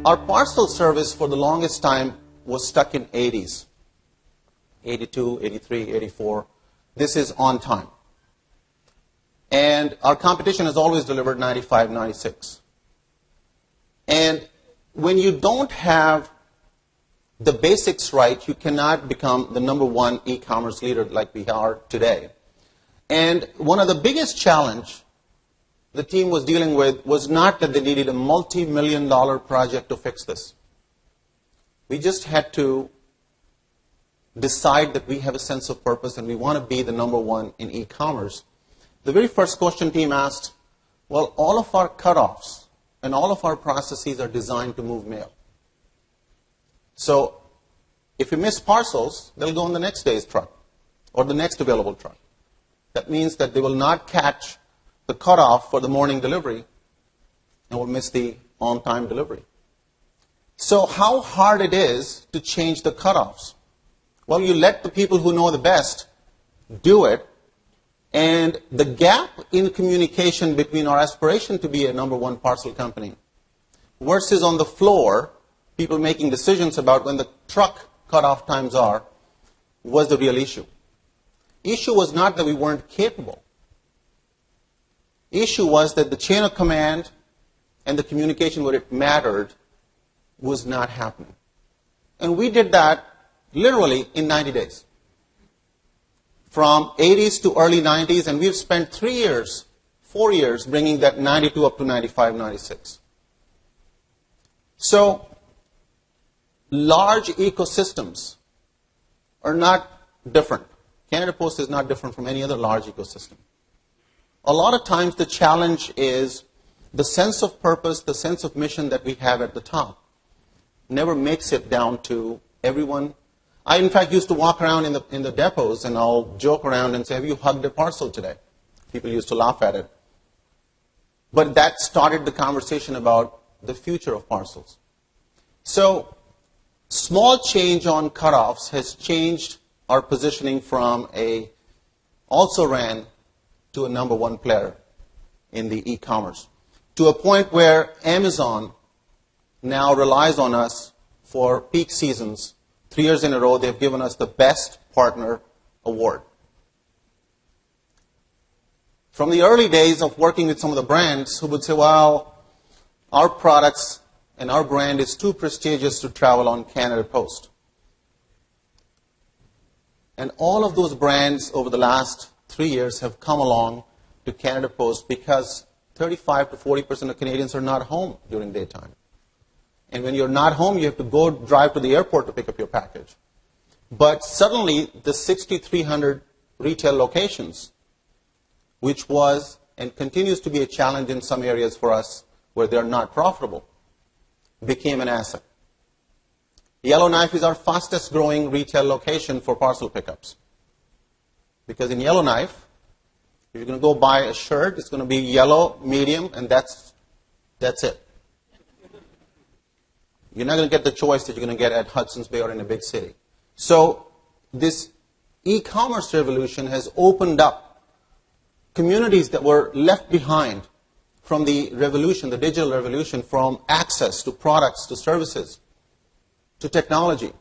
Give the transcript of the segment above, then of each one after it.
Our parcel service for the longest time was stuck in 80s, 82, 83, 84. This is on time. And our competition has always delivered 95, 96. And when you don't have the basics right, you cannot become the number one e-commerce leader like we are today. And one of the biggest challenge the team was dealing with was not that they needed a multi-million-dollar project to fix this. We just had to decide that we have a sense of purpose and we want to be the number one in e-commerce. The very first question team asked, well, all of our cutoffs and all of our processes are designed to move mail. So if you miss parcels, they'll go on the next day's truck or the next available truck. That means that they will not catch the cutoff for the morning delivery and will miss the on-time delivery. So how hard it is to change the cutoffs? Well, you let the people who know the best do it, and the gap in communication between our aspiration to be a number one parcel company versus on the floor, people making decisions about when the truck cutoff times are, was the real issue. Issue was not that we weren't capable. Issue was that the chain of command and the communication where it mattered was not happening. And we did that literally in 90 days. From 80s to early 90s, and we've spent 3 years, 4 years, bringing that 92 up to 95, 96. So, large ecosystems are not different. Canada Post is not different from any other large ecosystem. A lot of times the challenge is the sense of purpose, the sense of mission that we have at the top never makes it down to everyone. I, in fact, used to walk around in the depots and I'll joke around and say, have you hugged a parcel today? People used to laugh at it. But that started the conversation about the future of parcels. So, small change on cutoffs has changed our positioning from a also ran to a number one player in the e-commerce, to a point where Amazon now relies on us for peak seasons. 3 years in a row, they've given us the Best Partner Award. From the early days of working with some of the brands who would say, well, our products and our brand is too prestigious to travel on Canada Post. And all of those brands over the last 3 years have come along to Canada Post because 35 to 40% of Canadians are not home during daytime. And when you're not home, you have to go drive to the airport to pick up your package. But suddenly, the 6,300 retail locations, which was and continues to be a challenge in some areas for us where they're not profitable, became an asset. Yellowknife is our fastest growing retail location for parcel pickups. Because in Yellowknife, if you're going to go buy a shirt, it's going to be yellow, medium, and that's it. You're not going to get the choice that you're going to get at Hudson's Bay or in a big city. So this e-commerce revolution has opened up communities that were left behind from the revolution, the digital revolution, from access to products, to services, to technology.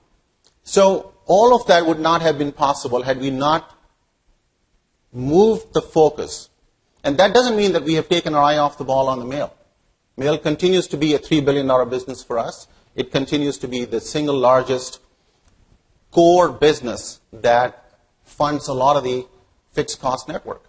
So all of that would not have been possible had we not moved the focus. And that doesn't mean that we have taken our eye off the ball on the mail. Mail continues to be a $3 billion business for us. It continues to be the single largest core business that funds a lot of the fixed cost network.